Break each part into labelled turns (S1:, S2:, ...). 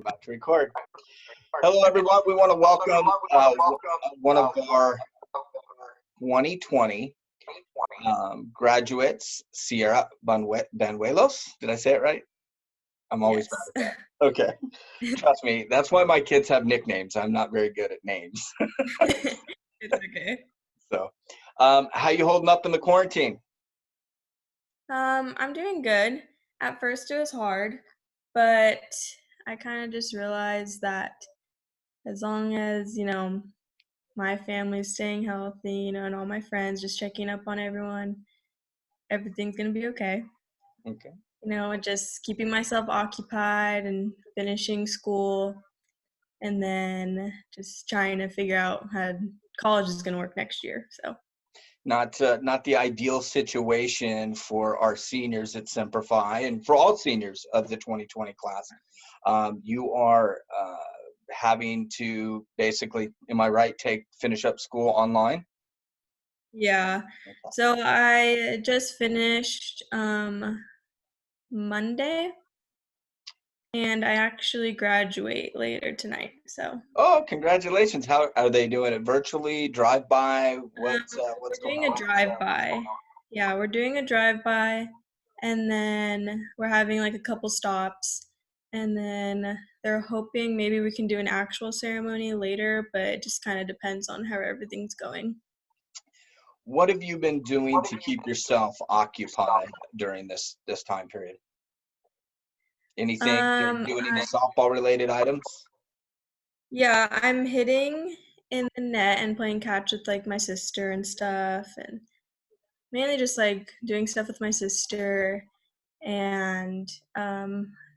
S1: About to record. Hello, everyone. We want to welcome one of our 2020 graduates, Sierra Banuelos. Did I say it right? I'm always bad
S2: Yes.
S1: at that. Okay. Trust me, that's why my kids have nicknames. I'm not very good at names.
S2: It's okay.
S1: So, how you holding up in the quarantine?
S2: I'm doing good. At first it was hard, but I kind of just realized that as long as, my family's staying healthy, and all my friends just checking up on everyone, everything's gonna be okay.
S1: Okay.
S2: Just keeping myself occupied and finishing school and then just trying to figure out how college is gonna work next year. So
S1: Not the ideal situation for our seniors at Semper and for all seniors of the 2020 class. You are having to basically, am I right, finish up school online?
S2: yeah. So I just finished Monday and I actually graduate later tonight. So
S1: Oh, congratulations! How are they doing it virtually? Drive by? What's
S2: we're
S1: going
S2: doing a
S1: on?
S2: drive-by. Yeah, we're doing a drive-by and then we're having like a couple stops and then they're hoping maybe we can do an actual ceremony later, but it just kind of depends on how everything's going.
S1: What have you been doing to keep yourself occupied during this time period? Anything?
S2: Um,
S1: Doing any softball related items?
S2: Yeah, I'm hitting in the net and playing catch with like my sister and stuff, and mainly just like doing stuff with my sister. And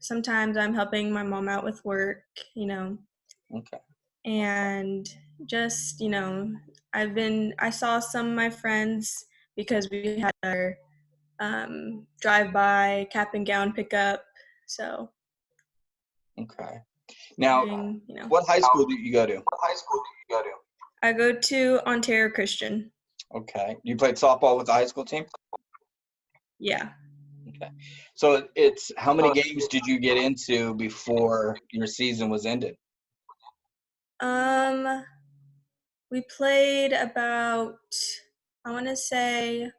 S2: sometimes I'm helping my mom out with work, you know,
S1: Okay.
S2: and just, I saw some of my friends because we had our drive by cap and gown pickup. So,
S1: Okay. Now,
S2: doing,
S1: what high school do you go to?
S2: I go to Ontario Christian.
S1: Okay. You played softball with the high school team?
S2: Yeah.
S1: Okay. So it's how many games did you get into before your season was ended?
S2: Um, we played about, I want to say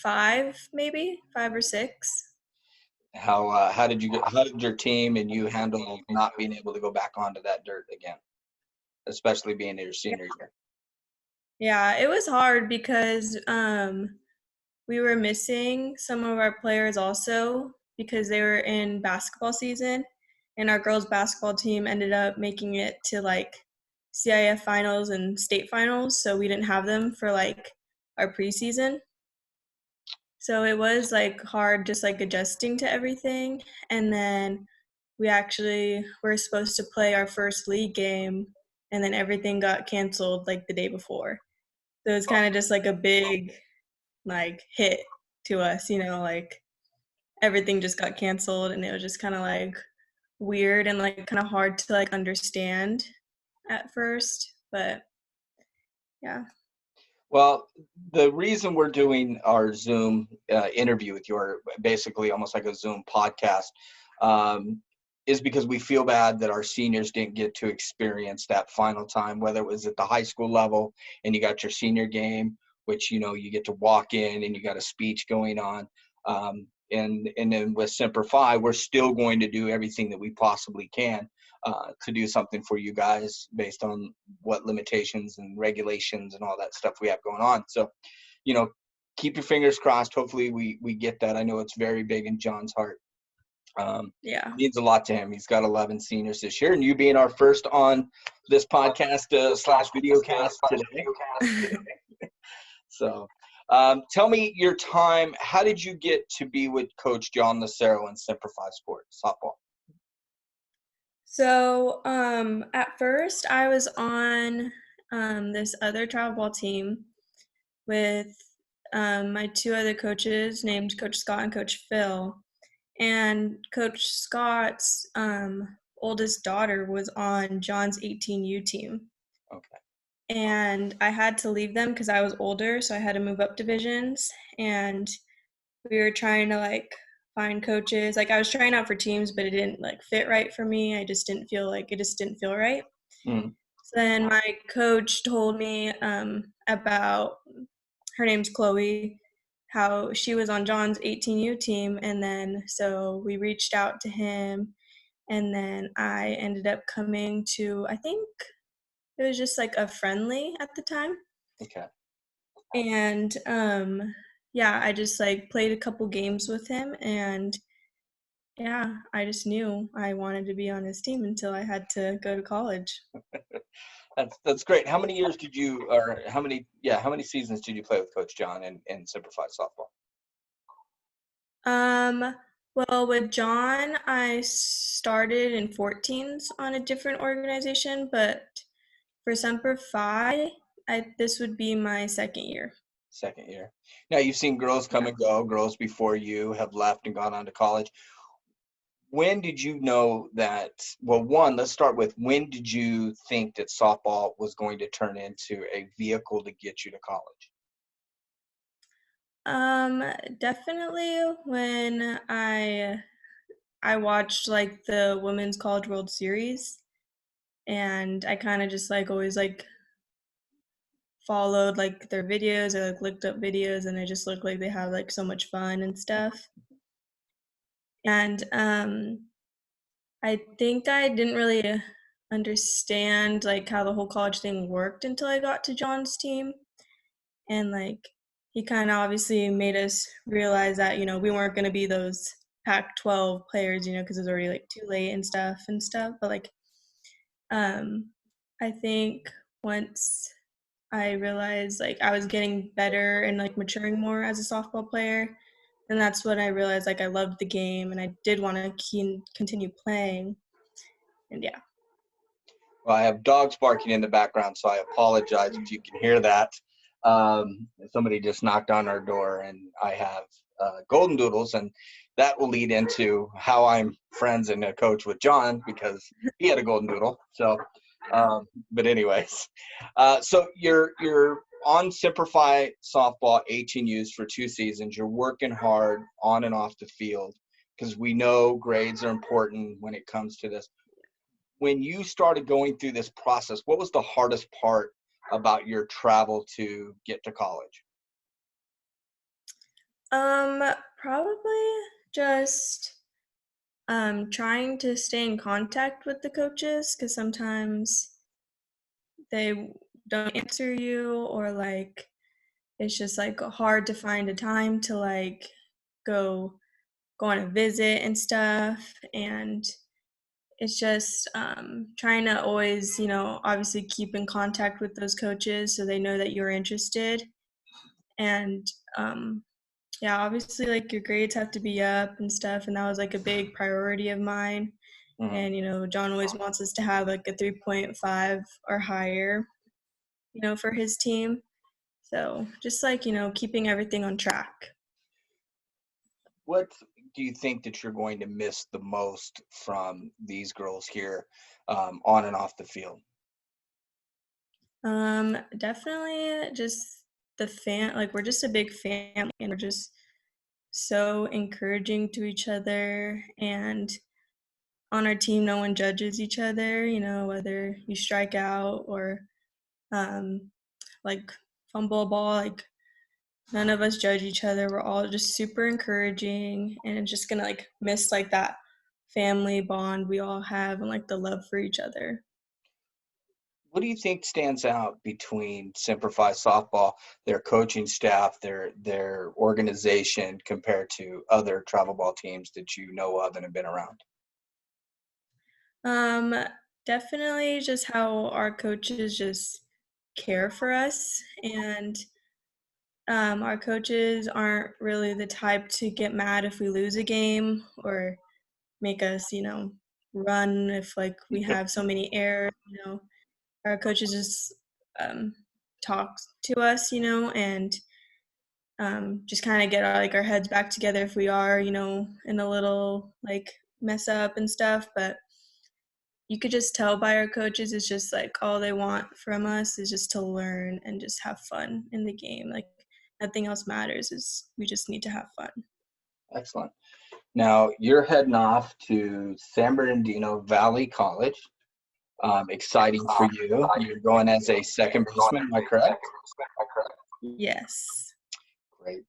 S2: five, maybe 5 or 6.
S1: How did your team and you handle not being able to go back onto that dirt again, especially being in your senior year?
S2: Yeah, it was hard because we were missing some of our players also because they were in basketball season, and our girls basketball team ended up making it to like CIF finals and state finals, so we didn't have them for like our preseason. So it was like hard just like adjusting to everything. And then we actually were supposed to play our first league game and then everything got canceled like the day before. So it was kind of just like a big like hit to us, like everything just got canceled and it was just kind of like weird and like kind of hard to like understand at first, but yeah.
S1: Well, the reason we're doing our Zoom interview with you, or basically almost like a Zoom podcast, um, is because we feel bad that our seniors didn't get to experience that final time, whether it was at the high school level and you got your senior game, which, you get to walk in and you got a speech going on. And then with Semper Fi, we're still going to do everything that we possibly can to do something for you guys based on what limitations and regulations and all that stuff we have going on. So, keep your fingers crossed. Hopefully we get that. I know it's very big in John's heart.
S2: Yeah.
S1: Means a lot to him. He's got 11 seniors this year, and you being our first on this podcast slash video cast today. So, tell me your time. How did you get to be with Coach John Lucero in Semper Fi Sports softball?
S2: So, at first, I was on this other travel ball team with my two other coaches named Coach Scott and Coach Phil. And Coach Scott's oldest daughter was on John's 18U team.
S1: Okay.
S2: And I had to leave them because I was older, so I had to move up divisions. And we were trying to like find coaches. Like I was trying out for teams, but it didn't like fit right for me. It just didn't feel right.
S1: Mm.
S2: So then my coach told me about, her name's Chloe, how she was on John's 18U team, and then so we reached out to him, and then I ended up coming to, I think it was just like a friendly at the time.
S1: Okay.
S2: And yeah, I just like played a couple games with him, and yeah, I just knew I wanted to be on his team until I had to go to college.
S1: That's great. How many years did you, or how many seasons did you play with Coach John in Semper Fi softball?
S2: Um, well, with John, I started in 14s on a different organization, but for Semper Fi, this would be my second year.
S1: Second year. Now you've seen girls come
S2: Yeah.
S1: and go. Girls before you have left and gone on to college. When did you know that? Well, one, let's start with when did you think that softball was going to turn into a vehicle to get you to college?
S2: Um, Definitely when I watched like the Women's College World Series, and I kind of just like always like followed like their videos. I like looked up videos, and it just looked like they have like so much fun and stuff. And I think I didn't really understand like how the whole college thing worked until I got to John's team, and like he kind of obviously made us realize that we weren't going to be those Pac-12 players, because it was already like too late and stuff. But like um, I think once I realized like I was getting better and like maturing more as a softball player, and that's when I realized like I loved the game and I did want to continue playing. And yeah.
S1: Well, I have dogs barking in the background, so I apologize if you can hear that. Somebody just knocked on our door, and I have golden doodles, and that will lead into how I'm friends and a coach with John because he had a golden doodle. So, but anyways, so you're on Semper Fi softball 18Us for 2 seasons. You're working hard on and off the field because we know grades are important when it comes to this. When you started going through this process, what was the hardest part about your travel to get to college?
S2: Um, Probably just trying to stay in contact with the coaches, because sometimes they don't answer you, or like it's just like hard to find a time to like go go on a visit and stuff. And it's just trying to always, obviously keep in contact with those coaches so they know that you're interested. And um, yeah, obviously, like your grades have to be up and stuff, and that was like a big priority of mine.
S1: Mhm.
S2: And John always wants us to have like a 3.5 or higher, for his team. So just like keeping everything on track.
S1: What do you think that you're going to miss the most from these girls here, on and off the field?
S2: Definitely just like we're just a big family, and we're just so encouraging to each other. And on our team, no one judges each other, whether you strike out or um, like fumble a ball, like none of us judge each other. We're all just super encouraging, and it's just gonna like miss like that family bond we all have and like the love for each other.
S1: What do you think stands out between Semper Fi softball, their coaching staff, their organization compared to other travel ball teams that you know of and have been around?
S2: Um, Definitely just how our coaches just care for us. And our coaches aren't really the type to get mad if we lose a game, or make us, run if like we have so many errors. Our coaches just um, talk to us, and just kind of get our heads back together if we are, in a little like mess up and stuff. But you could just tell by our coaches, it's just like all they want from us is just to learn and just have fun in the game. Like nothing else matters, is we just need to have fun.
S1: Excellent. Now you're heading off to San Bernardino Valley College. Exciting for you. You're going as a second baseman, am I correct?
S2: Yes.
S1: Great.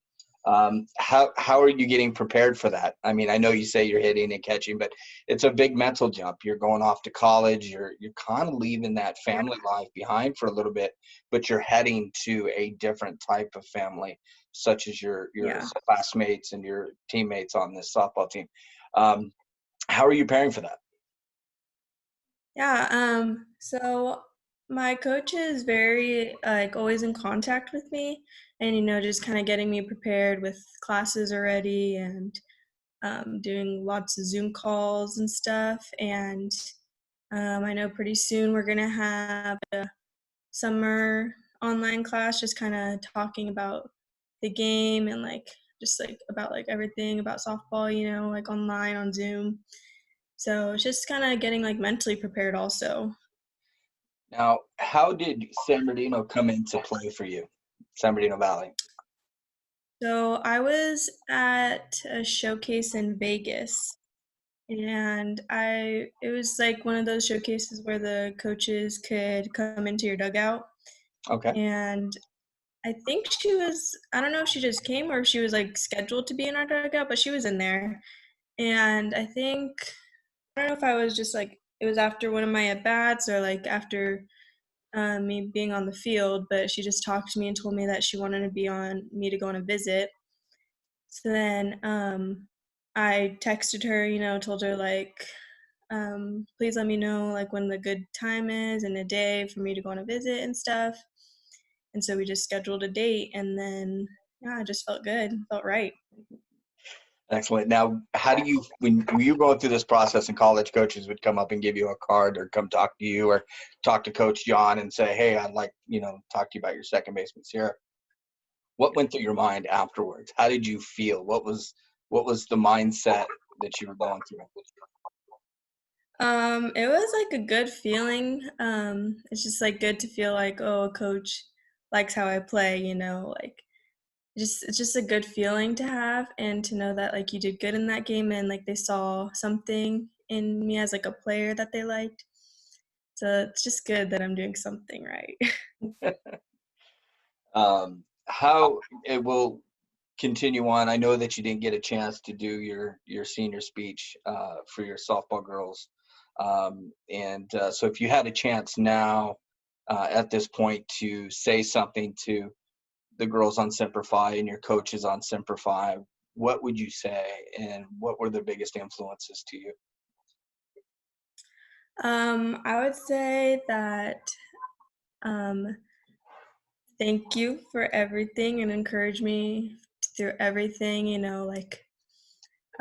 S1: How are you getting prepared for that? I mean, I know you say you're hitting and catching, but it's a big mental jump. You're going off to college. You're kind of leaving that family life behind for a little bit, but you're heading to a different type of family, such as your
S2: Yeah.
S1: classmates and your teammates on this softball team. Um, how are you preparing for that?
S2: Yeah, so my coach is very like always in contact with me and just kind of getting me prepared with classes already and doing lots of Zoom calls and stuff. And I know pretty soon we're gonna have a summer online class, just kind of talking about the game and like just like about like everything about softball, like online on Zoom. So it's just kind of getting like mentally prepared also.
S1: Now, how did San Bernardino come into play for you, San Bernardino Valley?
S2: So I was at a showcase in Vegas, and I it was like one of those showcases where the coaches could come into your dugout.
S1: Okay.
S2: And I think I don't know if she just came or if she was like scheduled to be in our dugout, but she was in there. And I don't know if I was just like it was after one of my at bats or like after me being on the field, but she just talked to me and told me that she wanted to be on me to go on a visit. So then I texted her, told her like, please let me know like when the good time is and a day for me to go on a visit and stuff. And so we just scheduled a date, and then yeah, it just felt good, felt right.
S1: Excellent. Now, how do you, when you were going through this process and college coaches would come up and give you a card or come talk to you or talk to Coach John and say, hey, I'd like, talk to you about your second baseman, Sierra. What went through your mind afterwards? How did you feel? What was the mindset that you were going through?
S2: It was like a good feeling. It's just like good to feel like, oh, a coach likes how I play, like it's just a good feeling to have and to know that like you did good in that game and like they saw something in me as like a player that they liked. So it's just good that I'm doing something right.
S1: How it will continue on. I know that you didn't get a chance to do your senior speech for your softball girls, and so if you had a chance now at this point to say something to the girls on Semper Fi and your coaches on Semper Fi, what would you say, and what were the biggest influences to you?
S2: I would say that um, thank you for everything and encourage me through everything. Like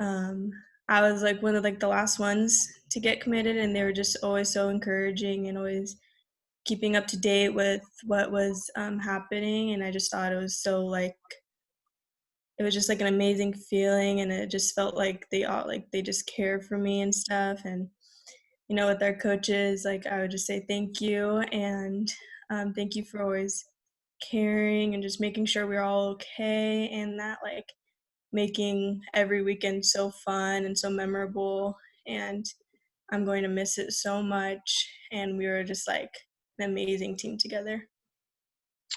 S2: um, I was like one of like the last ones to get committed, and they were just always so encouraging and always keeping up to date with what was happening. And I just thought it was so like it was just like an amazing feeling, and it just felt like they all like they just care for me and stuff. And with our coaches, like I would just say thank you and thank you for always caring and just making sure we're all okay, and that like making every weekend so fun and so memorable. And I'm going to miss it so much. And we were just like an amazing team together.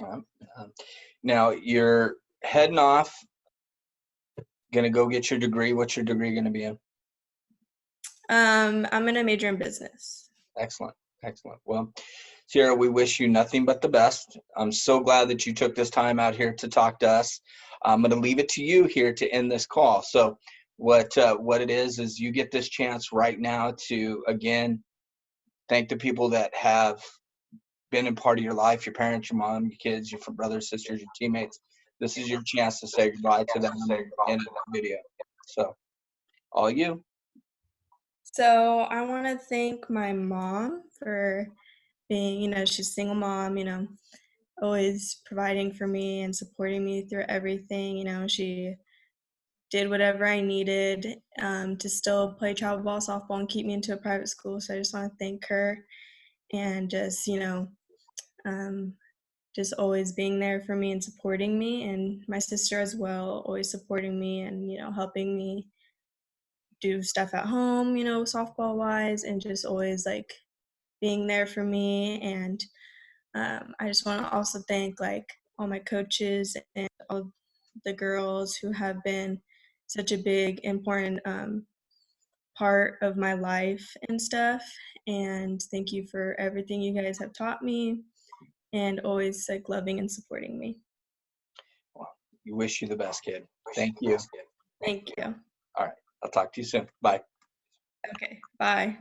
S1: Um, um, Now you're heading off, gonna go get your degree. What's your degree gonna be in?
S2: I'm gonna major in business.
S1: Excellent. Excellent. Well, Sierra, we wish you nothing but the best. I'm so glad that you took this time out here to talk to us. I'm going to leave it to you here to end this call. So, what it is you get this chance right now to again thank the people that have been a part of your life, your parents, your mom, your kids, your brothers, sisters, your teammates. This is your chance to say goodbye to them in a video. So, all you.
S2: So I want to thank my mom for being, she's a single mom, always providing for me and supporting me through everything. She did whatever I needed to still play travel ball, softball, and keep me into a private school. So I just want to thank her and um, just always being there for me and supporting me, and my sister as well, always supporting me and helping me do stuff at home, softball wise, and just always like being there for me. And I just want to also thank like all my coaches and all the girls who have been such a big important part of my life and stuff. And thank you for everything you guys have taught me and always like loving and supporting me.
S1: Well, we wish you the best, kid. Thank you.
S2: Thank you.
S1: All right. I'll talk to you soon. Bye.
S2: Okay, bye.